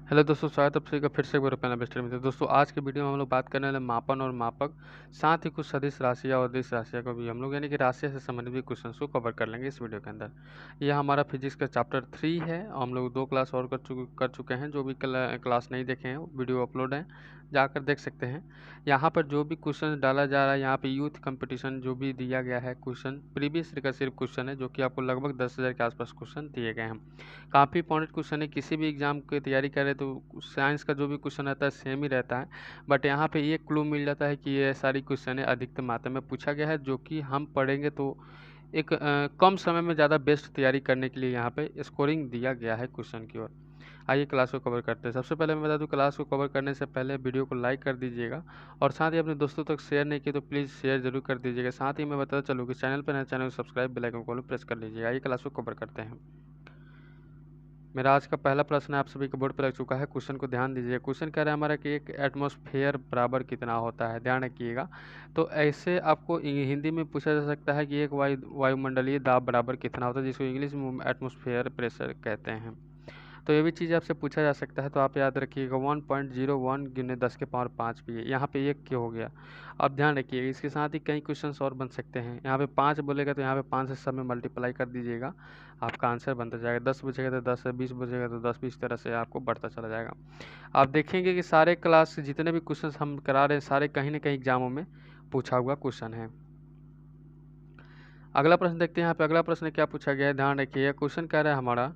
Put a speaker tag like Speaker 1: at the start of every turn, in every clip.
Speaker 1: Hello दोस्तों, स्वागत है आप सभी का फिर से एक बार अपना बेस्टर में। दोस्तों, आज के वीडियो में हम लोग बात करने वाले मापन और मापक, साथ ही कुछ सदिश राशियाँ और अदिश राशियाँ को भी हम लोग यानी कि राशियाँ से संबंधित भी क्वेश्चन को कवर कर लेंगे इस वीडियो के अंदर। यह हमारा फिजिक्स का चैप्टर 3 है और हम लोग 2 क्लास और कर चुके हैं। जो भी क्लास नहीं देखे हैं वीडियो अपलोड है, जाकर देख सकते हैं। यहाँ पर जो भी क्वेश्चन डाला जा रहा है, यहाँ पे यूथ कंपटीशन जो भी दिया गया है क्वेश्चन, प्रीवियस ईयर का सिर्फ क्वेश्चन है, जो कि आपको लगभग 10,000 के आसपास क्वेश्चन दिए गए हैं। काफ़ी इंपॉर्टेंट क्वेश्चन है। किसी भी एग्जाम की तैयारी करें तो साइंस का जो भी क्वेश्चन रहता है सेम ही रहता है, बट यहाँ पे ये क्लू मिल जाता है कि ये सारी क्वेश्चन अधिकतर मात्रा में पूछा गया है, जो कि हम पढ़ेंगे तो एक कम समय में ज़्यादा बेस्ट तैयारी करने के लिए यहाँ पे स्कोरिंग दिया गया है क्वेश्चन की ओर। आइए क्लास को कवर करते हैं। सबसे पहले मैं बता दूं, क्लास को कवर करने से पहले वीडियो को लाइक कर दीजिएगा और साथ ही अपने दोस्तों तक शेयर नहीं किए तो प्लीज़ शेयर जरूर कर दीजिएगा। साथ ही मैं बताता चलूँ कि चैनल पर नए चैनल को सब्सक्राइब, बेल आइकन को प्रेस कर लीजिएगा। आइए क्लास को कवर करते हैं। मेरा आज का पहला प्रश्न आप सभी के बोर्ड पर लग चुका है। क्वेश्चन को ध्यान दीजिए। क्वेश्चन कह रहा है हमारा कि एक एटमॉस्फेयर बराबर कितना होता है। ध्यान रखिएगा। तो ऐसे आपको हिंदी में पूछा जा सकता है कि एक वायुमंडलीय दाब बराबर कितना होता है, जिसको इंग्लिश में एटमॉस्फेयर प्रेशर कहते हैं। तो ये भी चीज़ आपसे पूछा जा सकता है, तो आप याद रखिएगा 1.01 × 10 के पावर 5 भी है। यहाँ पे 1 क्यों हो गया। अब ध्यान रखिएगा, इसके साथ ही कई क्वेश्चंस और बन सकते हैं। यहाँ पे 5 बोलेगा तो यहाँ पे 5 से सब में मल्टीप्लाई कर दीजिएगा, आपका आंसर बनता जाएगा। 10 बचेगा तो 10 है, 20 बचेगा तो 10 भी, इस तरह से आपको बढ़ता चला जाएगा। आप देखेंगे कि सारे क्लास जितने भी क्वेश्चन हम करा रहे हैं, सारे कहीं ना कहीं एग्जामों में पूछा हुआ क्वेश्चन है। अगला प्रश्न देखते हैं। यहाँ पे अगला प्रश्न क्या पूछा गया है, ध्यान रखिए। क्वेश्चन कह रहा है हमारा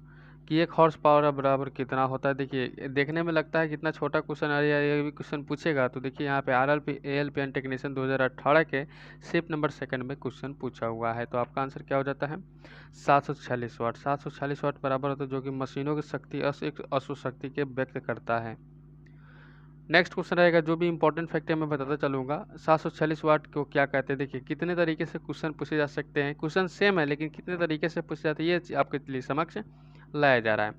Speaker 1: कि एक हॉर्स पावर बराबर कितना होता है। देखिए, देखने में लगता है कितना छोटा क्वेश्चन, अरे यार ये भी क्वेश्चन पूछेगा। तो देखिए यहाँ पे RLP ALP एंड टेक्नीशियन 2018 के शिफ्ट नंबर 2 में क्वेश्चन पूछा हुआ है। तो आपका आंसर क्या हो जाता है, 746 वाट। 746 वाट बराबर होता है, जो कि मशीनों की शक्ति अश्व शक्ति के व्यक्त करता है। नेक्स्ट क्वेश्चन रहेगा, जो भी इंपॉर्टेंट फैक्ट है मैं बताता चलूँगा। 746 वाट को क्या कहते हैं। देखिए कितने तरीके से क्वेश्चन पूछे जा सकते हैं। क्वेश्चन सेम है लेकिन कितने तरीके से पूछे जाते हैं, ये आपके लिए समक्ष लाया जा रहा है।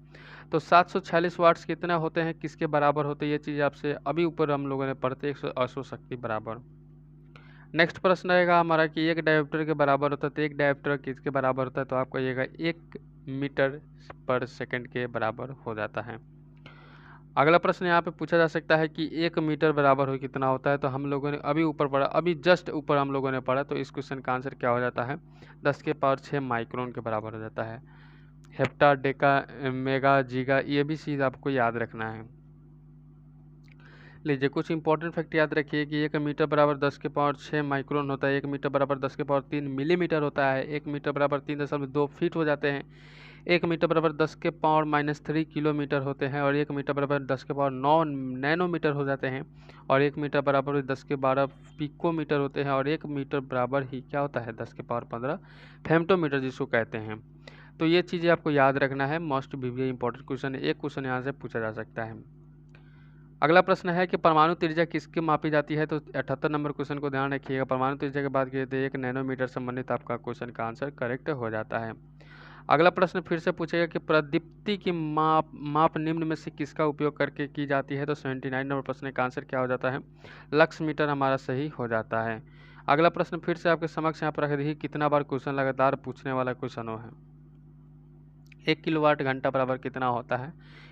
Speaker 1: तो 746 वाट्स कितना होते हैं, किसके बराबर होते हैं, ये चीज़ आपसे अभी ऊपर हम लोगों ने पढ़ते हैं, अश्व शक्ति बराबर। नेक्स्ट प्रश्न रहेगा हमारा कि एक डायोप्टर के बराबर होता है। तो एक डायोप्टर किसके बराबर होता है, तो आपका ये 1 मीटर पर सेकंड के बराबर हो जाता है। अगला प्रश्न यहाँ पे पूछा जा सकता है कि 1 मीटर बराबर हो कितना होता है। तो हम लोगों ने अभी ऊपर पढ़ा, अभी जस्ट ऊपर हम लोगों ने पढ़ा, तो इस क्वेश्चन का आंसर क्या हो जाता है, 10 के पावर 6 माइक्रोन के बराबर हो जाता है। हेप्टा, डेका, मेगा, जीगा, ये भी चीज़ आपको याद रखना है। लीजिए कुछ इंपॉर्टेंट फैक्ट याद रखिए कि 1 मीटर बराबर 10 के पावर 6 माइक्रोन होता है। 1 मीटर बराबर 10 के पावर 3 मिलीमीटर होता है। 1 मीटर बराबर 3.2 फीट हो जाते हैं। 1 मीटर बराबर 10 के पावर -3 किलोमीटर होते हैं। और 1 मीटर बराबर 10 के पावर 9 नैनोमीटर हो जाते हैं। और 1 मीटर बराबर 10 के 12 पिकोमीटर होते हैं। और 1 मीटर बराबर ही क्या होता है, 10 के पावर 15 फेम्टोमीटर जिसको कहते हैं। तो ये चीज़ें आपको याद रखना है, मोस्ट भी इंपॉर्टेंट क्वेश्चन है। एक क्वेश्चन यहाँ से पूछा जा सकता है। अगला प्रश्न है कि परमाणु त्रिज्या किसकी मापी जाती है। तो 78 नंबर क्वेश्चन को ध्यान रखिएगा। परमाणु त्रिज्या की बात की तो 1 नैनोमीटर संबंधित आपका क्वेश्चन का आंसर करेक्ट हो जाता है। अगला प्रश्न फिर से पूछेगा कि प्रदीप्ति की माप निम्न में से किसका उपयोग करके की जाती है। तो 79 नंबर प्रश्न का आंसर क्या हो जाता है, लक्स मीटर हमारा सही हो जाता है। अगला प्रश्न फिर से आपके समक्ष यहाँ पर रख देखिए, कितना बार क्वेश्चन लगातार पूछने वाला क्वेश्चन है। 1 किलोवाट घंटा बराबर कितना होता है।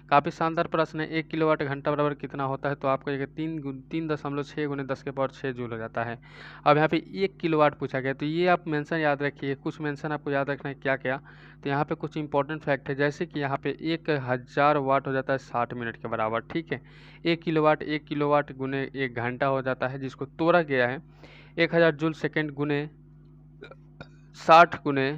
Speaker 1: काफ़ी शानदार प्रश्न है। 1 किलोवाट घंटा बराबर कितना होता है, तो आपको ये 3.6 × 10 के पावर 6 जूल हो जाता है। अब यहाँ पे 1 किलोवाट पूछा गया, तो ये आप मेंशन याद रखिए। कुछ मेंशन आपको याद रखना है क्या क्या। तो यहाँ पे कुछ इंपॉर्टेंट फैक्ट है, जैसे कि यहाँ पे 1000 वाट हो जाता है 60 मिनट के बराबर, ठीक है। 1 किलोवाट गुने 1 घंटा हो जाता है, जिसको तोड़ा गया है 1000 जूल सेकेंड गुने 60 गुने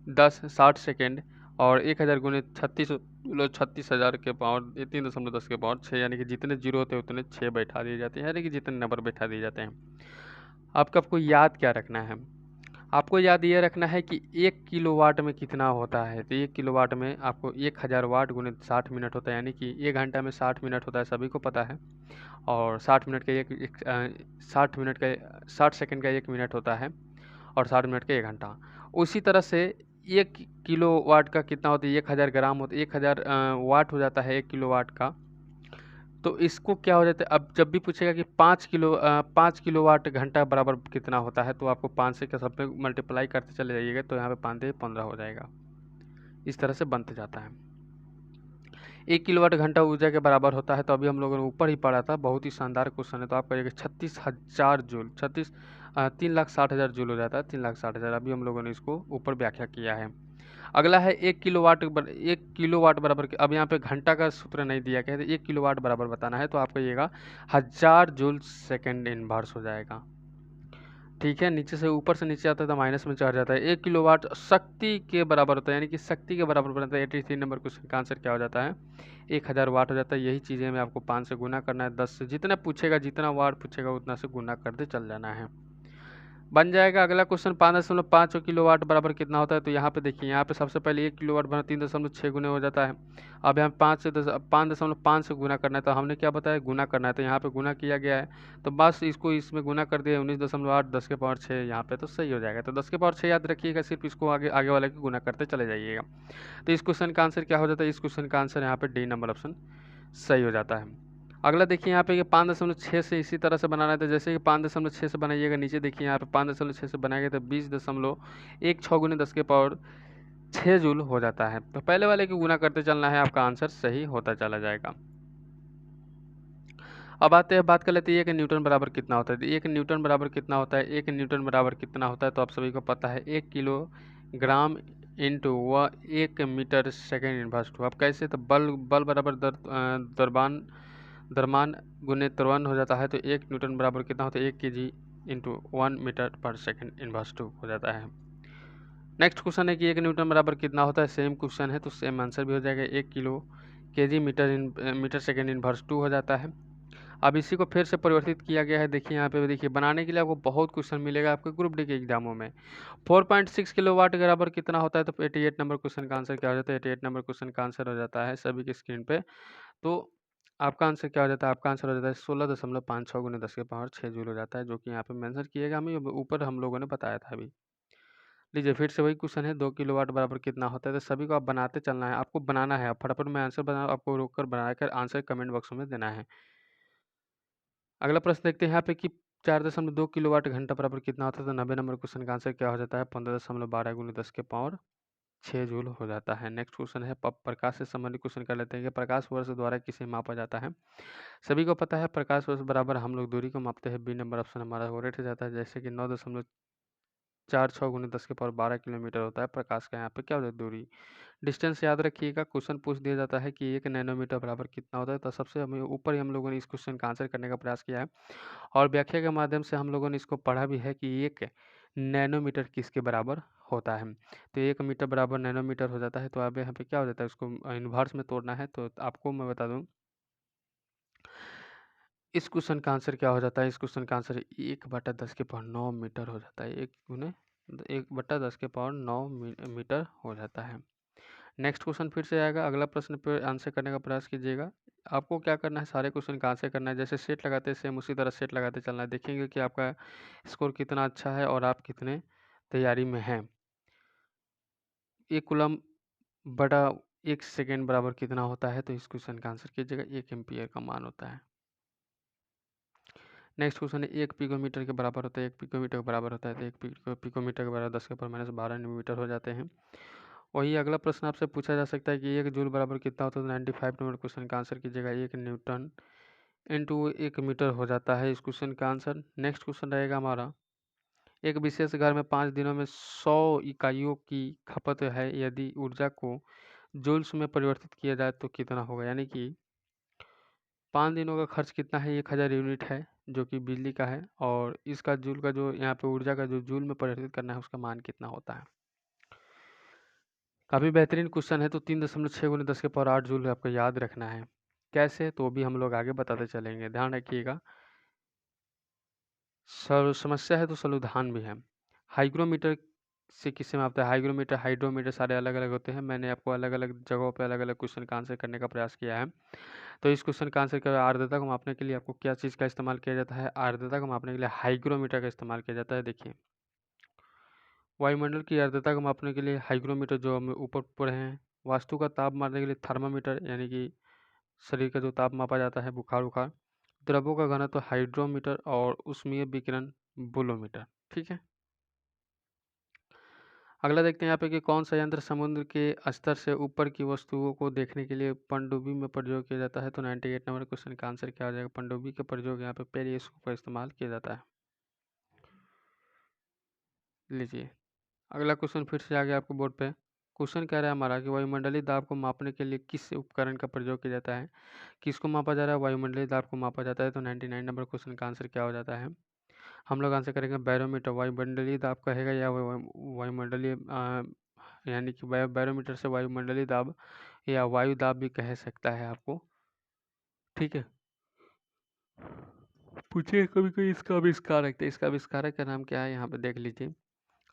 Speaker 1: 10 60 सेकेंड। और 1000 गुने 36,000 के पावर 3.10 के पावर 6, यानी कि जितने जीरो होते हैं उतने 6 बैठा दिए जाते हैं, यानी कि जितने नंबर बैठा दिए जाते हैं। आपको याद क्या रखना है, आपको याद ये रखना है कि 1 किलोवाट में कितना होता है। तो 1 किलोवाट में आपको 1000 वाट गुने 60 मिनट होता है, यानी कि 1 घंटा में 60 मिनट होता है, सभी को पता है। और 60 मिनट का 60 सेकेंड का 1 मिनट होता है, और 60 मिनट का 1 घंटा। उसी तरह से 1 किलोवाट का कितना होता है, 1000 ग्राम होता है, 1000 वाट हो जाता है 1 किलोवाट का। तो इसको क्या हो जाता है, अब जब भी पूछेगा कि 5 किलोवाट घंटा बराबर कितना होता है, तो आपको 5 से सब में मल्टीप्लाई करते चले जाइएगा, तो यहाँ पे 5 से 15 हो जाएगा। इस तरह से बनते जाता है। 1 किलोवाट घंटा ऊर्जा के बराबर होता है। तो अभी हम लोगों ने ऊपर ही पढ़ा था, बहुत ही शानदार क्वेश्चन है। तो आप करिएगा 36,000 जूल, 3,60,000 जूल हो जाता है, 3,60,000। अभी हम लोगों ने इसको ऊपर व्याख्या किया है। अगला है 1 किलोवाट बराबर अब यहाँ पे घंटा का सूत्र नहीं दिया गया है, 1 किलोवाट बराबर बताना है। तो आप कहिएगा 1000 जूल सेकेंड इनवर्स हो जाएगा। ठीक है, नीचे से ऊपर से नीचे आता है तो माइनस में चढ़ जाता है। 1 किलोवाट शक्ति के बराबर होता है, यानी कि शक्ति के बराबर बनता है। 83 नंबर क्वेश्चन का आंसर क्या हो जाता है? 1000 वाट हो जाता है। यही चीज़ें में आपको 5 से गुना करना है, 10 से, जितना पूछेगा, जितना वाट पूछेगा उतना से गुना करते चल जाना है, बन जाएगा। अगला क्वेश्चन 5.5 किलोवाट बराबर कितना होता है? तो यहाँ पे देखिए, यहाँ पे सबसे पहले 1 किलोवाट बना 3.6 गुने हो जाता है। अब यहाँ 5.5 से गुना करना है, तो हमने क्या बताया? गुना करना है, तो यहाँ पे गुना किया गया है, तो बस इसको इसमें गुना कर दिया। 19.8 10 के पावर 6 यहाँ पे, तो सही हो जाएगा। तो 10 के पावर 6 याद रखिएगा, सिर्फ इसको आगे आगे वाले की गुना करते चले जाइएगा। तो इस क्वेश्चन का आंसर क्या हो जाता है? इस क्वेश्चन का आंसर यहाँ पे डी नंबर ऑप्शन सही हो जाता है। अगला देखिए, यहाँ पे ये 5.6 से इसी तरह से बनाना है। तो जैसे कि 5.6 से बनाइएगा, नीचे देखिए यहाँ पे 5.6 से बनाएंगे तो 20.16 गुने 10 के पावर 6 जूल हो जाता है। तो पहले वाले की गुना करते चलना है, आपका आंसर सही होता चला जाएगा। अब आते हैं, बात कर लेते हैं 1 न्यूटन बराबर कितना होता है। तो 1 न्यूटन बराबर कितना होता है? 1 न्यूटन बराबर कितना होता है? तो आप सभी को पता है, 1 किलोग्राम इंटू व 1 मीटर सेकेंड इनवर्स टू। अब कैसे? तो बल बल बराबर द्रव्यमान गुने त्वरण हो जाता है। तो 1 न्यूटन बराबर कितना होता है? 1 kg इंटू 1 मीटर पर सेकेंड इनवर्स टू हो जाता है। नेक्स्ट क्वेश्चन है कि 1 न्यूटन बराबर कितना होता है? सेम क्वेश्चन है, तो सेम आंसर भी हो जाएगा। 1 kg metre second inverse two हो जाता है। अब इसी को फिर से परिवर्तित किया गया है। देखिए यहाँ पे, देखिए बनाने के लिए आपको बहुत क्वेश्चन मिलेगा आपके ग्रुप डी के एग्जामों में। 4.6 किलोवाट के बराबर कितना होता है? तो 88 नंबर क्वेश्चन का आंसर क्या हो जाता है? 88 नंबर क्वेश्चन का आंसर हो जाता है सभी की स्क्रीन पे। तो आपका आंसर क्या हो जाता है? आपका आंसर हो जाता है 16.56 गुने 10 के पावर 6 जूल हो जाता है, जो कि यहाँ पे मेंशन किएगा, हमें ऊपर हम लोगों ने बताया था अभी। लीजिए फिर से वही क्वेश्चन है, 2 किलोवाट बराबर कितना होता है? तो सभी को आप बनाते चलना है, आपको बनाना है। आप फटाफट में आंसर बना, आपको रोक कर बनाकर आंसर कमेंट बॉक्स में देना है। अगला प्रश्न देखते हैं यहाँ पे कि 4.2 किलोवाट घंटा बराबर कितना होता है? तो 90 नंबर क्वेश्चन का आंसर क्या हो जाता है? 15.12 गुने 10 के पावर 6 जूल हो जाता है। नेक्स्ट क्वेश्चन है, प्रकाश से संबंधित क्वेश्चन कर लेते हैं कि प्रकाश वर्ष द्वारा किसे मापा जाता है? सभी को पता है, प्रकाश वर्ष बराबर हम लोग दूरी को मापते हैं। बी नंबर ऑप्शन हमारा करेक्ट हो जाता है। जैसे कि 9.46 गुने 10 के पावर 12 किलोमीटर होता है प्रकाश का यहाँ पे क्या होता है? दूरी। डिस्टेंस याद रखिएगा, क्वेश्चन पूछ दिया जाता है कि 1 नैनोमीटर बराबर कितना होता है। तो सबसे हमें ऊपर ही हम लोगों ने इस क्वेश्चन का आंसर करने का प्रयास किया है, और व्याख्या के माध्यम से हम लोगों ने इसको पढ़ा भी है कि 1 नैनोमीटर किसके बराबर होता है। तो 1 मीटर बराबर नैनोमीटर हो जाता है। तो अब यहाँ पे क्या हो जाता है? उसको इन्वर्स में तोड़ना है। तो आपको मैं बता दूँ, इस क्वेश्चन का आंसर क्या हो जाता है? इस क्वेश्चन का आंसर 1/10 के पावर 9 मीटर हो जाता है। 1/10 के पावर 9 मीटर हो जाता है। नेक्स्ट क्वेश्चन फिर से आएगा। अगला प्रश्न पे आंसर करने का प्रयास कीजिएगा। आपको क्या करना है? सारे क्वेश्चन का आंसर करना है। जैसे सेट लगाते हैं सेम उसी तरह सेट लगाते चलना है। देखेंगे कि आपका स्कोर कितना अच्छा है और आप कितने तैयारी में हैं। 1 कूलम बटा 1 सेकेंड बराबर कितना होता है? तो इस क्वेश्चन का आंसर कीजिएगा। 1 एम्पियर का मान होता है। नेक्स्ट क्वेश्चन है, 1 पिकोमीटर के बराबर होता है। 1 पिकोमीटर के बराबर होता है, तो 1 पिकोमीटर के बराबर 10 के पावर -12 नैनोमीटर हो जाते हैं। वही अगला प्रश्न आपसे पूछा जा सकता है कि 1 जूल बराबर कितना होता है? तो 95 नंबर क्वेश्चन का आंसर कीजिएगा। 1 न्यूटन इंटू 1 मीटर हो जाता है इस क्वेश्चन का आंसर। नेक्स्ट क्वेश्चन रहेगा हमारा, एक विशेष घर में 5 दिनों में 100 इकाइयों की खपत है। यदि ऊर्जा को जूल्स में परिवर्तित किया जाए तो कितना होगा? यानी कि 5 दिनों का खर्च कितना है? 1000 यूनिट है, जो कि बिजली का है, और इसका जूल का जो यहाँ पे ऊर्जा का जो जूल में परिवर्तित करना है उसका मान कितना होता है? काफ़ी बेहतरीन क्वेश्चन है। तो 3.6 गुने 10 के पावर 8 जूल आपको याद रखना है। कैसे? तो भी हम लोग आगे बताते चलेंगे, ध्यान रखिएगा। समस्या है तो समाधान भी है। हाइग्रोमीटर से किससे मापते हैं? हाइग्रोमीटर, हाइड्रोमीटर सारे अलग अलग होते हैं। मैंने आपको अलग अलग जगहों पे अलग अलग क्वेश्चन का आंसर करने का प्रयास किया है। तो इस क्वेश्चन का आंसर क्या है? आर्द्रता को मापने के लिए आपको क्या चीज़ का इस्तेमाल किया जाता है? आर्द्रता को मापने के लिए हाइग्रोमीटर का इस्तेमाल किया जाता है। देखिए, वायुमंडल की आर्द्रता को मापने के लिए हाइग्रोमीटर जो हम ऊपर पढ़े हैं। वास्तु का ताप मापने के लिए थर्मामीटर, यानी कि शरीर का जो ताप मापा जाता है, बुखार उखार। द्रवों का घनत्व हाइड्रोमीटर, और उष्मीय विकिरण बोलोमीटर। ठीक है। अगला देखते हैं यहाँ पे कि कौन सा यंत्र समुद्र के स्तर से ऊपर की वस्तुओं को देखने के लिए पनडुब्बी में प्रयोग किया जाता है। तो 98 नंबर क्वेश्चन का आंसर क्या हो जाएगा? पनडुब्बी का प्रयोग यहाँ पे पेरिस्कोप का इस्तेमाल किया जाता है। लीजिए अगला क्वेश्चन फिर से आ गया आपको बोर्ड पे। क्वेश्चन कह रहा है हमारा कि वायुमंडलीय दाब को मापने के लिए किस उपकरण का प्रयोग किया जाता है? किसको मापा जा रहा है? वायुमंडलीय दाब को मापा जाता है। तो 99 नंबर क्वेश्चन का आंसर क्या हो जाता है? हम लोग आंसर करेंगे बैरोमीटर। वायुमंडलीय दाब कहेगा या वायुमंडलीय यानी कि बैरोमीटर से वायुमंडलीय दाब या वायु दाब भी कह सकता है आपको, ठीक है। पूछे कभी कोई इसका आविष्कारक, तो इसका आविष्कारक का नाम क्या है? यहाँ पे देख लीजिए,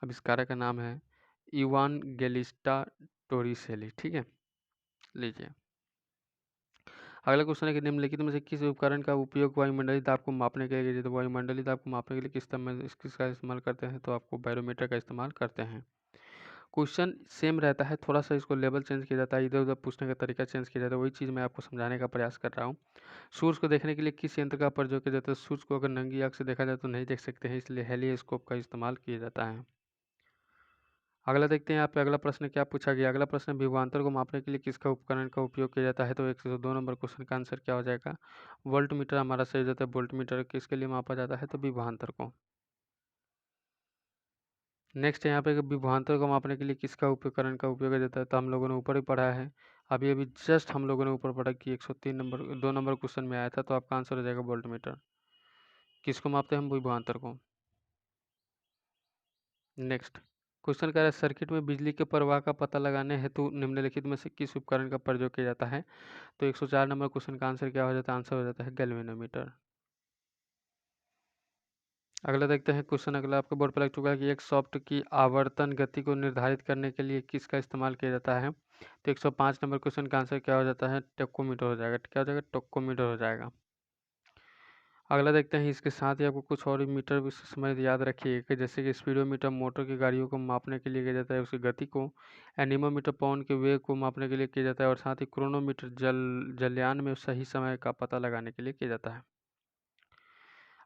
Speaker 1: आविष्कारक का नाम है इवान गेलिस्टा टोरिसेली, ठीक है। लीजिए अगला क्वेश्चन है कि निम्नलिखित में से किस उपकरण का उपयोग वायुमंडलीय दाब को मापने के लिए? तो वायुमंडलीय दाब को मापने के लिए किसका इस्तेमाल करते हैं? तो आपको बैरोमीटर का इस्तेमाल करते हैं। क्वेश्चन सेम रहता है, थोड़ा सा इसको लेवल चेंज किया जाता है, इधर उधर पूछने का तरीका चेंज किया जाता है। वही चीज़ मैं आपको समझाने का प्रयास कर रहा हूँ। सूर्य को देखने के लिए किस यंत्र का प्रयोग किया जाता है? सूर्य को अगर नंगी आँख से देखा जाए तो नहीं देख सकते हैं, इसलिए हेलियोस्कोप का इस्तेमाल किया जाता है। अगला देखते हैं यहाँ पे अगला प्रश्न क्या पूछा गया। अगला प्रश्न विभवांतर को मापने के लिए किसका उपकरण का उपयोग किया जाता है? तो 102 नंबर क्वेश्चन का आंसर क्या हो जाएगा? वोल्ट मीटर हमारा सही जाता है। वोल्ट मीटर किसके लिए मापा जाता है? तो विभवांतर को। नेक्स्ट यहाँ पे विभवांतर को मापने के लिए किसका उपकरण का उपयोग किया जाता है? तो हम लोगों ने ऊपर ही पढ़ा है, अभी अभी जस्ट हम लोगों ने ऊपर पढ़ा कि 103 नंबर 2 नंबर क्वेश्चन में आया था। तो आपका आंसर हो जाएगा वोल्ट मीटर। किसको मापते हैं हम? विभवांतर को। नेक्स्ट क्वेश्चन कह रहा है सर्किट में बिजली के प्रवाह का पता लगाने हेतु निम्नलिखित में से किस उपकरण का प्रयोग किया जाता है? तो 104 नंबर क्वेश्चन का आंसर क्या हो जाता है? आंसर हो जाता है गैल्वेनोमीटर। अगला देखते हैं क्वेश्चन, अगला आपके बोर्ड पर लग चुका है कि एक सॉफ्ट की आवर्तन गति को निर्धारित करने के लिए किसका इस्तेमाल किया जाता है? तो 105 नंबर क्वेश्चन का आंसर क्या हो जाता है? टेकोमीटर हो जाएगा। क्या हो जाएगा? टोकोमीटर हो जाएगा। अगला देखते हैं, इसके साथ ही आपको कुछ और मीटर भी समय याद रखिए कि जैसे कि स्पीडोमीटर मोटर की गाड़ियों को मापने के लिए किया जाता है, उसकी गति को। एनीमोमीटर पवन के वेग को मापने के लिए किया जाता है, और साथ ही क्रोनोमीटर जलयान में सही समय का पता लगाने के लिए किया जाता है।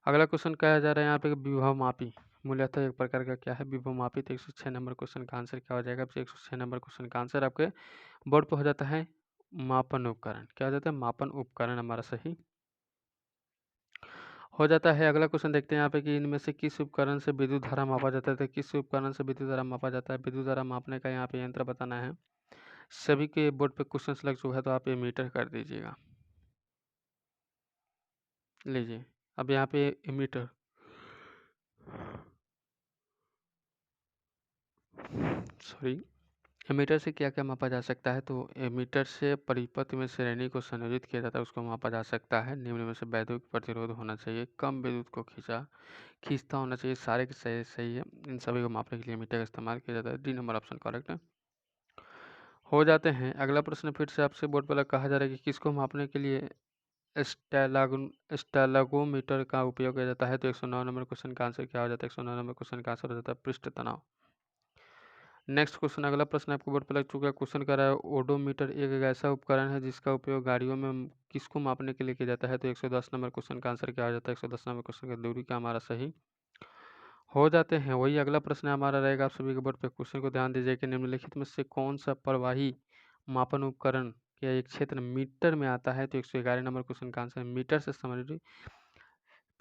Speaker 1: अगला क्वेश्चन कहा जा रहा है यहाँ पे विभव मापी मूल्यतः एक प्रकार का क्या है? विभव मापी। तो 106 नंबर क्वेश्चन का आंसर क्या हो जाएगा? 106 नंबर क्वेश्चन का आंसर आपके बोर्ड पर हो जाता है मापन उपकरण। क्या हो जाता है? मापन उपकरण हमारा सही हो जाता है। अगला क्वेश्चन देखते हैं यहाँ पे कि इनमें से किस उपकरण से विद्युत धारा मापा जाता है? तो किस उपकरण से विद्युत धारा मापा जाता है? विद्युत धारा मापने का यहाँ पे यंत्र बताना है। सभी के बोर्ड पे क्वेश्चन लग चुका है, तो आप ये मीटर कर दीजिएगा। लीजिए अब यहाँ पे मीटर, सॉरी, एमीटर से क्या क्या मापा जा सकता है? तो एमीटर से परिपथ में श्रेणी को संयोजित किया जाता है, उसको मापा जा सकता है। निम्न में से वैद्युत प्रतिरोध होना चाहिए, कम विद्युत को खींचता होना चाहिए, सारे के सही सही है। इन सभी को मापने के लिए मीटर का इस्तेमाल किया जाता है। डी नंबर ऑप्शन करेक्ट है। हो जाते हैं। अगला प्रश्न फिर से आपसे बोर्ड पर कहा जा रहा है कि किसको मापने के लिए स्टैलागोमीटर का उपयोग किया जाता है? तो 109 नंबर क्वेश्चन का आंसर क्या हो जाता है? 109 नंबर क्वेश्चन का आंसर हो जाता है पृष्ठ तनाव। नेक्स्ट क्वेश्चन, अगला प्रश्न आपको बोर्ड पर लग चुका है। क्वेश्चन कर रहा है ओडोमीटर एक ऐसा उपकरण है जिसका उपयोग गाड़ियों में किसको मापने के लिए किया जाता है? तो 110 नंबर क्वेश्चन का आंसर क्या हो जाता है? 110 नंबर क्वेश्चन का दूरी का हमारा सही हो जाते हैं। वही अगला प्रश्न हमारा रहेगा, आप सभी के बोर्ड पे क्वेश्चन को ध्यान दीजिए कि निम्नलिखित में से कौन सा प्रवाही मापन उपकरण या एक क्षेत्र मीटर में आता है? तो 111 नंबर क्वेश्चन का आंसर मीटर से संबंधित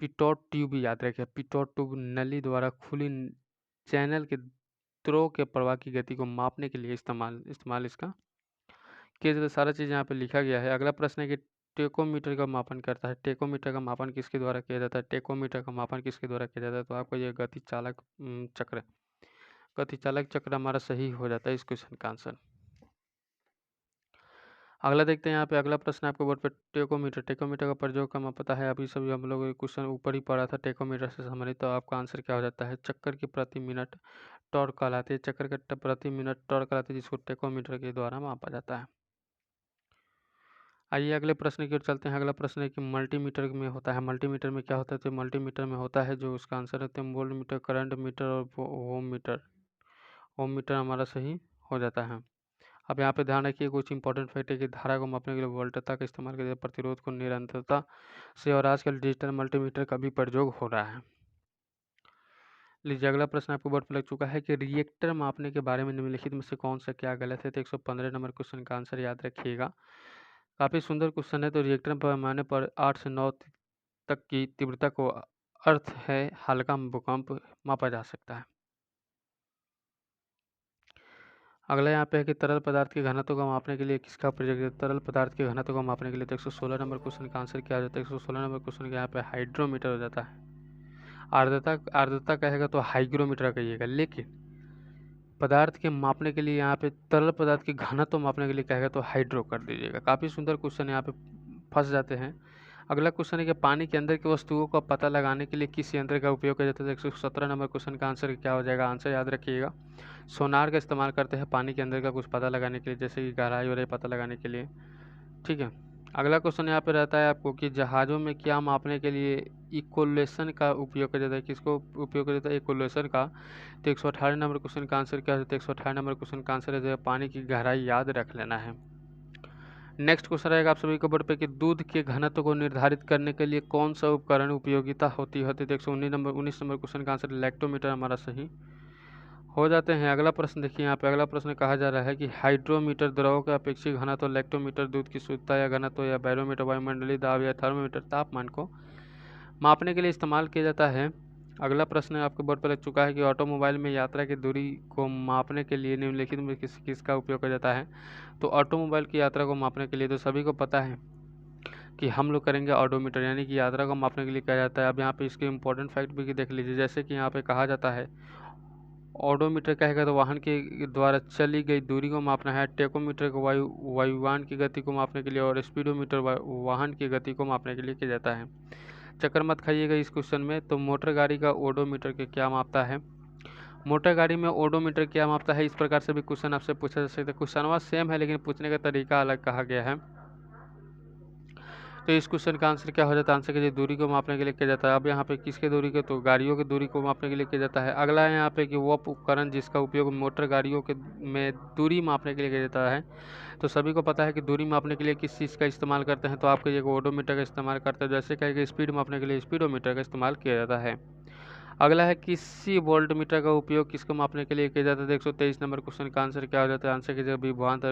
Speaker 1: पिटोट ट्यूब याद रखें। पिटोट ट्यूब नली द्वारा खुली चैनल के द्रव के प्रवाह की गति को मापने के लिए इस्तेमाल इसका किया जाता है। सारा चीज़ यहाँ पे लिखा गया है। अगला प्रश्न है कि टेकोमीटर का मापन करता है। टेकोमीटर का मापन किसके द्वारा किया जाता है? टेकोमीटर का मापन किसके द्वारा किया जाता है? तो आपको ये गतिचालक चक्र हमारा सही हो जाता है इस क्वेश्चन का आंसर। अगला देखते हैं यहाँ पे अगला प्रश्न आपके बोर्ड पे टेकोमीटर का प्रयोग का पता है। अभी सभी हम लोग क्वेश्चन ऊपर ही पढ़ा था टेकोमीटर से संबंधित। तो आपका आंसर क्या हो जाता है? चक्कर की प्रति मिनट टॉर्क कहलाती है। चक्कर का प्रति मिनट टॉर्क कहलाती है, जिसको टेकोमीटर के द्वारा मापा जाता है। आइए अगले प्रश्न की ओर चलते हैं। अगला प्रश्न है कि मल्टीमीटर में होता है। मल्टीमीटर में क्या होता है? तो मल्टीमीटर में होता है, जो उसका आंसर है वोल्ट मीटर, करंट मीटर और ओम मीटर। ओम मीटर हमारा सही हो जाता है। अब यहाँ पे ध्यान रखिए, कुछ इंपॉर्टेंट फैक्ट है कि धारा को मापने के लिए वोल्टता का इस्तेमाल किया जाता है, प्रतिरोध को निरंतरता से, और आजकल डिजिटल मल्टीमीटर का भी प्रयोग हो रहा है। लीजिए अगला प्रश्न आपको बोर्ड पर लग चुका है कि रिएक्टर मापने के बारे में निम्नलिखित में से कौन सा क्या गलत है। तो 115 नंबर क्वेश्चन का आंसर याद रखिएगा। काफ़ी सुंदर क्वेश्चन है। तो रिएक्टर पैमाने पर 8 से 9 तक की तीव्रता को अर्थ है हल्का भूकंप मापा जा सकता है। अगला यहाँ पे है कि तरल पदार्थ के घनत्व को मापने के लिए किसका प्रयोग है। तरल पदार्थ के घनत्व को मापने के लिए तो 116 नंबर क्वेश्चन का आंसर क्या हो जाता है। 116 नंबर क्वेश्चन का यहाँ पे हाइड्रोमीटर हो जाता है। आर्द्रता कहेगा तो हाइग्रोमीटर कहिएगा, लेकिन पदार्थ के मापने के लिए यहाँ पे तरल पदार्थ के घनत्व मापने के लिए कहेगा तो हाइड्रो कर दीजिएगा। काफ़ी सुंदर क्वेश्चन यहाँ पे फंस जाते हैं। अगला क्वेश्चन है कि पानी के अंदर की वस्तुओं का पता लगाने के लिए किस यंत्र का उपयोग किया जाता है। 117 नंबर क्वेश्चन का आंसर क्या हो जाएगा। आंसर याद रखिएगा, सोनार का इस्तेमाल करते हैं पानी के अंदर का कुछ पता लगाने के लिए, जैसे कि गहराई वगैरह पता लगाने के लिए। ठीक है, अगला क्वेश्चन यहाँ पे रहता है आपको कि जहाज़ों में क्या मापने के लिए इक्वलेशन का उपयोग किया जाता है। किसको उपयोग किया जाता है, इक्वलेशन का। तो 118 नंबर क्वेश्चन का आंसर क्या है। 118 नंबर क्वेश्चन का आंसर है पानी की गहराई याद रख लेना है। नेक्स्ट क्वेश्चन रहेगा आप सभी के बोर्ड पे कि दूध के घनत्व को निर्धारित करने के लिए कौन सा उपकरण उपयोगिता होती है। तो 119 नंबर क्वेश्चन का आंसर लैक्टोमीटर हमारा सही हो जाते हैं। अगला प्रश्न देखिए, यहाँ पे अगला प्रश्न कहा जा रहा है कि हाइड्रोमीटर द्रव का अपेक्षित घनत्व, लैक्टोमीटर दूध की शुद्धता या घनत्व, या बैरोमीटर वायुमंडलीय दाब, या थर्मोमीटर तापमान को मापने के लिए इस्तेमाल किया जाता है। अगला प्रश्न आपके बोर्ड पर लग चुका है कि ऑटोमोबाइल में यात्रा की दूरी को मापने के लिए निम्नलिखित में किसका उपयोग किया जाता है। तो ऑटोमोबाइल की यात्रा को मापने के लिए तो सभी को पता है कि हम लोग करेंगे ऑडोमीटर, यानी कि यात्रा को मापने के लिए किया जाता है। अब यहाँ पे इसके इंपॉर्टेंट फैक्ट भी देख लीजिए, जैसे कि यहाँ पे कहा जाता है ऑडोमीटर कहेगा तो वाहन के द्वारा चली गई दूरी को मापना है। टेकोमीटर को वायुयान की गति को मापने के लिए, और स्पीडोमीटर वाहन की गति को मापने के लिए किया जाता है। चक्कर मत खाइएगा इस क्वेश्चन में। तो मोटर गाड़ी का ओडोमीटर के क्या मापता है। मोटर गाड़ी में ओडोमीटर क्या मापता है, इस प्रकार से भी क्वेश्चन आपसे पूछा जा सकता है। क्वेश्चन सेम है लेकिन पूछने का तरीका अलग कहा गया है। तो इस क्वेश्चन का आंसर क्या हो जाता है। आंसर के दूरी को मापने के लिए किया जाता है। अब यहाँ पे किसके दूरी के, तो गाड़ियों की दूरी को मापने के लिए किया जाता है। अगला है यहाँ पे कि वो उपकरण जिसका उपयोग मोटर गाड़ियों के में दूरी मापने के लिए किया जाता है। तो सभी को पता है कि दूरी मापने के लिए किस चीज़ का इस्तेमाल करते हैं। तो आप कहिएगा ओडोमीटर का इस्तेमाल करते हैं। जैसे कहेगा स्पीड मापने के लिए स्पीडोमीटर का इस्तेमाल किया जाता है। अगला है किसी वोल्टमीटर का उपयोग किसको मापने के लिए किया जाता है। 123 नंबर क्वेश्चन का आंसर क्या हो जाता है। आंसर कीजिएगा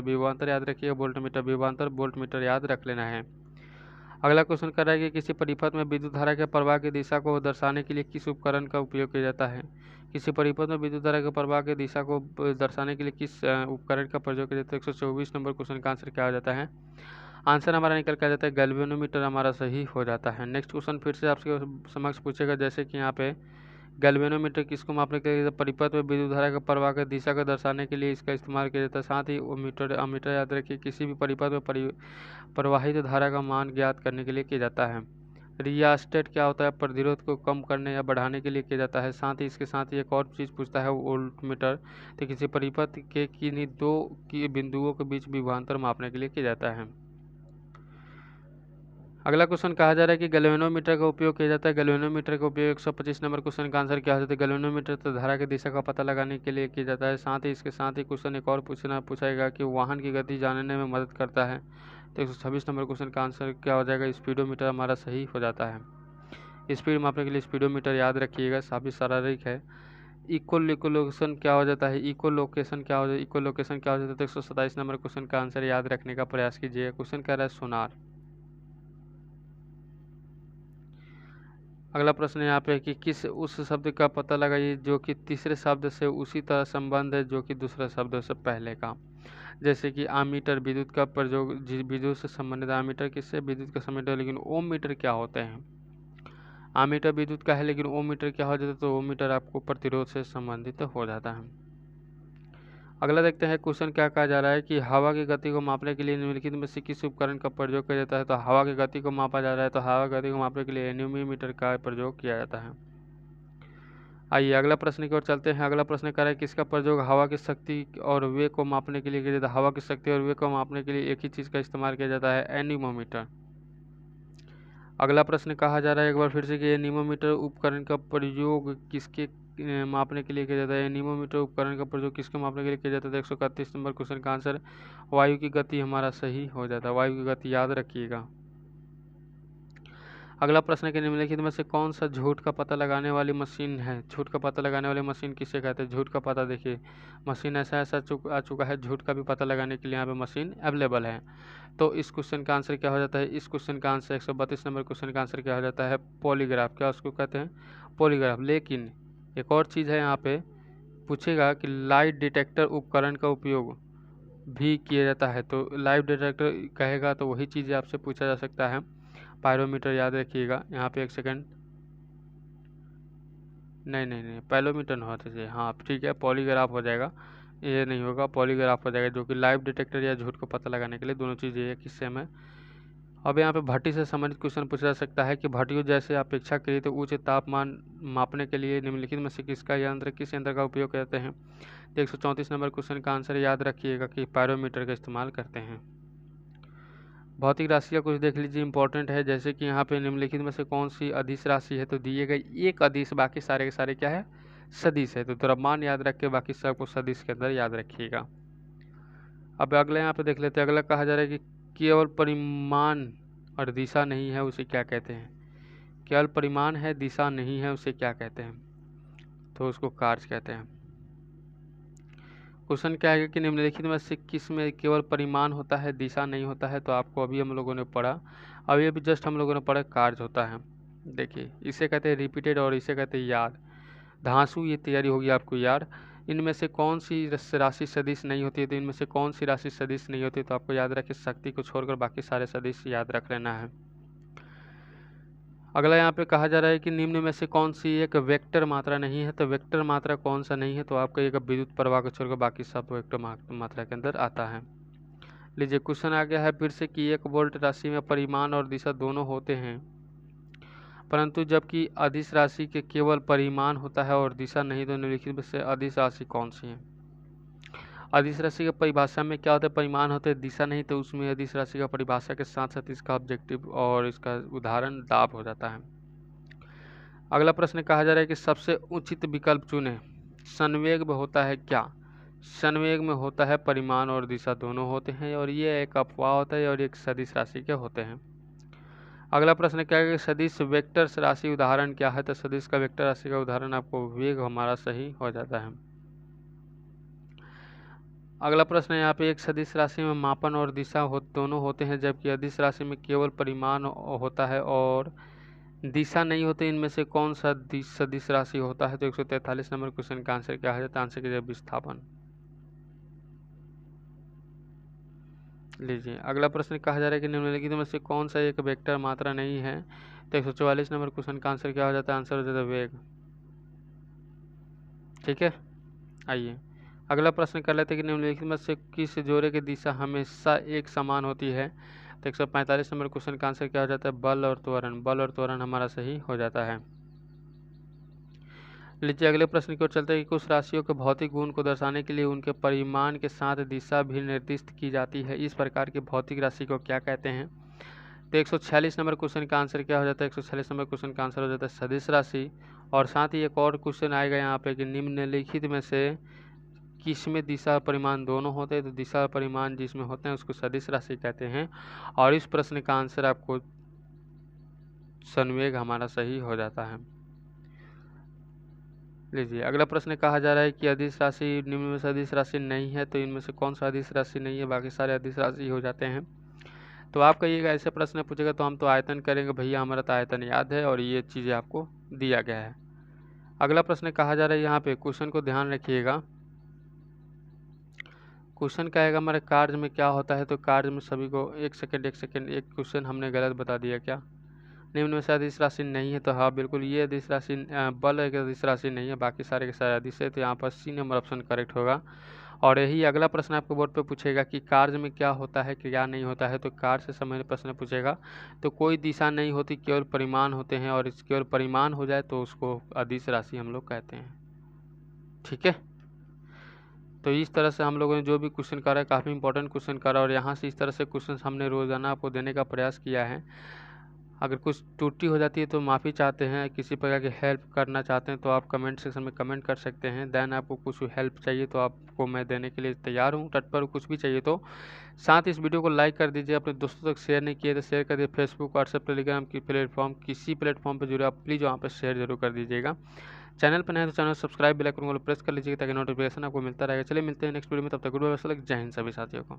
Speaker 1: विभवांतर याद रखिएगा, वोल्टमीटर वोल्टमीटर याद रख लेना है। अगला क्वेश्चन कर रहा है कि किसी परिपथ में विद्युत धारा के प्रवाह की दिशा को दर्शाने के लिए किस उपकरण का उपयोग किया जाता है। किसी परिपथ में विद्युत धारा के प्रवाह की दिशा को दर्शाने के लिए किस उपकरण का प्रयोग किया जाता है। 124 नंबर क्वेश्चन का आंसर क्या हो जाता है। आंसर हमारा निकल के आ जाता है गैल्वेनोमीटर हमारा सही हो जाता है। नेक्स्ट क्वेश्चन फिर से आपके समक्ष पूछेगा, जैसे कि यहाँ पे गैल्वेनोमीटर किसको मापने के लिए, परिपथ में विद्युत धारा के प्रवाह की दिशा को दर्शाने के लिए इसका इस्तेमाल किया जाता है। साथ ही अमीटर याद रखिए, किसी भी परिपथ में प्रवाहित धारा का मान ज्ञात करने के लिए किया जाता है। रियास्टेट क्या होता है, प्रतिरोध को कम करने या बढ़ाने के लिए किया जाता है। साथ ही इसके साथ ही एक और चीज़ पूछता है वोल्टमीटर, तो किसी परिपथ के किन्हीं दो की बिंदुओं के बीच विभवांतर मापने के लिए किया जाता है। अगला क्वेश्चन कहा जा रहा है कि गैल्वेनोमीटर का उपयोग किया जाता है। गैल्वेनोमीटर का उपयोग 125 नंबर क्वेश्चन का आंसर क्या हो जाता है। गैल्वेनोमीटर तो धारा की दिशा का पता लगाने के लिए किया जाता है। साथ ही इसके साथ ही क्वेश्चन एक और पूछेगा कि वाहन की गति जानने में मदद करता है। तो 126 नंबर क्वेश्चन का आंसर क्या हो जाएगा। स्पीडोमीटर हमारा सही हो जाता है। स्पीड मापने के लिए स्पीडोमीटर याद रखिएगा, काफ़ी शारीरिक है। इकोलोकेशन क्या हो जाता है। इकोलोकेशन क्या हो जाता है। तो 127 नंबर क्वेश्चन का आंसर याद रखने का प्रयास कीजिए। क्वेश्चन कह रहा है सोनार। अगला प्रश्न यहाँ पे है कि किस उस शब्द का पता लगाइए जो कि तीसरे शब्द से उसी तरह संबंध है जो कि दूसरे शब्द से पहले का। जैसे कि आमीटर विद्युत का प्रयोग, विद्युत से संबंधित। आमीटर किससे, विद्युत का संबंध है। लेकिन ओम मीटर क्या होते हैं। आमीटर विद्युत का है लेकिन ओम मीटर क्या हो जाता है। तो ओम मीटर आपको प्रतिरोध से संबंधित हो जाता है। अगला देखते हैं क्वेश्चन क्या कहा जा रहा है कि हवा की गति को मापने के लिए निम्नलिखित में से किस उपकरण का प्रयोग किया जाता है। तो हवा की गति को मापा जा रहा है, तो हवा की गति को मापने के लिए एनीमोमीटर का प्रयोग किया जाता है। आइए अगला प्रश्न की ओर चलते हैं। अगला प्रश्न कर रहा है किसका प्रयोग हवा की शक्ति और वेग को मापने के लिए किया जाता है। हवा की शक्ति और वेग को मापने के लिए एक ही चीज़ का इस्तेमाल किया जाता है, एनीमोमीटर। अगला प्रश्न कहा जा रहा है एक बार फिर से कि एनीमोमीटर उपकरण का प्रयोग किसके मापने के लिए किया जाता है। एनीमोमीटर उपकरण का प्रयोग किसके मापने के लिए किया जाता है। 131 नंबर क्वेश्चन का आंसर वायु की गति हमारा सही हो जाता है। वायु की गति याद रखिएगा। अगला प्रश्न है कि निम्नलिखित में से कौन सा झूठ का पता लगाने वाली मशीन है। झूठ का पता लगाने वाली मशीन किसे कहते हैं। झूठ का पता देखिए मशीन ऐसा आ चुका है, झूठ का भी पता लगाने के लिए यहाँ पे मशीन अवेलेबल है। तो इस क्वेश्चन का आंसर क्या हो जाता है। इस क्वेश्चन का आंसर 132 नंबर क्वेश्चन का आंसर क्या हो जाता है, पॉलीग्राफ। क्या उसको कहते हैं, पॉलीग्राफ। लेकिन एक और चीज़ है, यहाँ पे पूछेगा कि लाइट डिटेक्टर उपकरण का उपयोग भी किया जाता है। तो लाइट डिटेक्टर कहेगा तो वही चीज़ आपसे पूछा जा सकता है। पायरोमीटर याद रखिएगा। यहाँ पे एक सेकंड, नहीं पायरोमीटर नहीं होता चाहिए। हाँ ठीक है, पॉलीग्राफ हो जाएगा, ये नहीं होगा, पॉलीग्राफ हो जाएगा, जो कि लाइव डिटेक्टर या झूठ को पता लगाने के लिए दोनों चीज़ें एक हिस्से में। अब यहाँ पे भट्टी से संबंधित क्वेश्चन पूछा जा सकता है कि भट्टियों जैसे अपेक्षाकृत उच्च तापमान मापने के लिए निम्नलिखित में से किस यंत्र का उपयोग करते हैं। तो 134 नंबर क्वेश्चन का आंसर याद रखिएगा कि पायरोमीटर का इस्तेमाल करते हैं। भौतिक राशि का कुछ देख लीजिए, इंपॉर्टेंट है। जैसे कि यहाँ पे निम्नलिखित में से कौन सी अदिश राशि है, तो दिए गए एक अदिश, बाकी सारे के सारे क्या है, सदिश है। तो द्रव्यमान याद रख के बाकी सबको सदिश के अंदर याद रखिएगा। अब अगले यहाँ पे देख लेते हैं। अगला कहा जा रहा है कि केवल परिमाण और दिशा नहीं है, उसे क्या कहते हैं। केवल परिमाण है, दिशा नहीं है, उसे क्या कहते हैं। तो उसको कार्य कहते हैं। क्वेश्चन क्या है कि निम्नलिखित में से किस में केवल परिमाण होता है, दिशा नहीं होता है। तो आपको अभी हम लोगों ने पढ़ा, अभी जस्ट हम लोगों ने पढ़ा कार्य होता है। देखिए इसे कहते हैं रिपीटेड और इसे कहते हैं याद। धांसू ये तैयारी होगी आपको यार। इनमें से कौन सी राशि सदिश नहीं होती है। तो इनमें से कौन सी राशि सदिश नहीं होती, तो आपको याद रखें शक्ति को छोड़कर बाकी सारे सदिश याद रख लेना है। अगला यहाँ पे कहा जा रहा है कि निम्न में से कौन सी एक वेक्टर मात्रा नहीं है। तो वेक्टर मात्रा कौन सा नहीं है, तो आपका एक विद्युत प्रवाह को छोड़कर बाकी सब वेक्टर मात्रा के अंदर आता है। लीजिए क्वेश्चन आ गया है फिर से कि 1 वोल्ट राशि में परिमाण और दिशा दोनों होते हैं, परंतु जबकि अदिश राशि के केवल परिमाण होता है और दिशा नहीं, तो निम्नलिखित में से अदिश राशि कौन सी है। अदिश राशि की परिभाषा में क्या होता है, परिमाण होते हैं, दिशा नहीं। तो उसमें अदिश राशि का परिभाषा के साथ साथ इसका ऑब्जेक्टिव और इसका उदाहरण दाब हो जाता है। अगला प्रश्न कहा जा रहा है कि सबसे उचित विकल्प चुने। संवेग में होता है क्या। संवेग में होता है परिमाण और दिशा दोनों होते हैं, और ये एक अपवाह होता है, और एक सदिश राशि के होते हैं। अगला प्रश्न क्या है कि सदिश वेक्टर राशि उदाहरण क्या है। तो सदिश का वेक्टर राशि का उदाहरण आपको वेग हमारा सही हो जाता है। अगला प्रश्न है यहाँ पे एक सदिश राशि में मापन और दिशा दोनों होते हैं, जबकि अदिश राशि में केवल परिमाण होता है और दिशा नहीं होती। इनमें से कौन सा सदिश राशि होता है। तो 143 नंबर क्वेश्चन का आंसर क्या हो जाता है, आंसर कीजिए विस्थापन। लीजिए अगला प्रश्न कहा जा रहा है कि निम्नलिखित में से कौन सा एक वेक्टर मात्रा नहीं है। तो 144 नंबर क्वेश्चन का आंसर क्या हो जाता है, आंसर हो जाता है वेग। ठीक है, आइए अगला प्रश्न कर लेते हैं कि निम्नलिखित में से किस जोड़े की दिशा हमेशा एक समान होती है। तो 145 नंबर क्वेश्चन का आंसर क्या हो जाता है, बल और त्वरण। बल और त्वरण हमारा सही हो जाता है। लीजिए अगले प्रश्न की ओर चलते हैं कि कुछ राशियों के भौतिक गुण को दर्शाने के लिए उनके परिमाण के साथ दिशा भी निर्दिष्ट की जाती है। इस प्रकार की भौतिक राशि को क्या कहते हैं। तो 146 नंबर क्वेश्चन का आंसर क्या हो जाता है, 146 नंबर क्वेश्चन का आंसर हो जाता है सदिश राशि। और साथ ही एक और क्वेश्चन आएगा यहाँ पे कि निम्नलिखित में से किसमें दिशा परिमाण दोनों होते हैं। तो दिशा परिमाण जिसमें होते हैं उसको सदिश राशि कहते हैं। और इस प्रश्न का आंसर आपको संवेग हमारा सही हो जाता है। लीजिए अगला प्रश्न कहा जा रहा है कि अदिश राशि निम्न में से अदिश राशि नहीं है। तो इनमें से कौन सा अदिश राशि नहीं है, बाकी सारे अदिश राशि हो जाते हैं। तो आप कहिएगा ऐसे प्रश्न पूछेगा तो हम तो आयतन करेंगे, भैया हमारा तो आयतन याद है और ये चीज़ें आपको दिया गया है। अगला प्रश्न कहा जा रहा है यहाँ पे, क्वेश्चन को ध्यान रखिएगा। क्वेश्चन क्या है हमारे कार्य में क्या होता है। तो कार्य में सभी को एक सेकंड एक क्वेश्चन हमने गलत बता दिया क्या। निम्न में से अदिश राशि नहीं है। तो हाँ बिल्कुल ये अदिश राशि बल एक अदिश राशि नहीं है, बाकी सारे के सारे अदिश है। तो यहाँ पर सी नंबर ऑप्शन करेक्ट होगा। और यही अगला प्रश्न आपको बोर्ड पे पूछेगा कि कार्य में क्या होता है क्या नहीं होता है। तो कार्य से संबंधित प्रश्न पूछेगा तो कोई दिशा नहीं होती, केवल परिमाण होते हैं, और केवल परिमाण हो जाए तो उसको अदिश राशि हम लोग कहते हैं। ठीक है, तो इस तरह से हम लोगों ने जो भी क्वेश्चन करा है काफ़ी इंपॉर्टेंट क्वेश्चन करा, और यहाँ से इस तरह से क्वेश्चन हमने रोजाना आपको देने का प्रयास किया है। अगर कुछ त्रुटि हो जाती है तो माफ़ी चाहते हैं। किसी प्रकार की हेल्प करना चाहते हैं तो आप कमेंट सेक्शन में कमेंट कर सकते हैं। देन आपको कुछ हेल्प चाहिए तो आपको मैं देने के लिए तैयार हूँ, तत्पर हूँ। कुछ भी चाहिए तो साथ ही इस वीडियो को लाइक कर दीजिए। अपने दोस्तों तक शेयर नहीं किए तो शेयर कर दीजिए। फेसबुक, व्हाट्सएप, टेलीग्राम की प्लेटफॉर्म, किसी प्लेटफॉर्म पर जुड़े आप प्लीज़ वहाँ पर शेयर जरूर कर दीजिएगा। चैनल पर नए हैं तो चैनल सब्सक्राइब बेल आइकन को प्रेस कर लीजिएगा ताकि नोटिफिकेशन आपको मिलता रहेगा। चलिए मिलते हैं नेक्स्ट वीडियो में, तब तक गुड बाय, जय हिंद सभी साथियों को।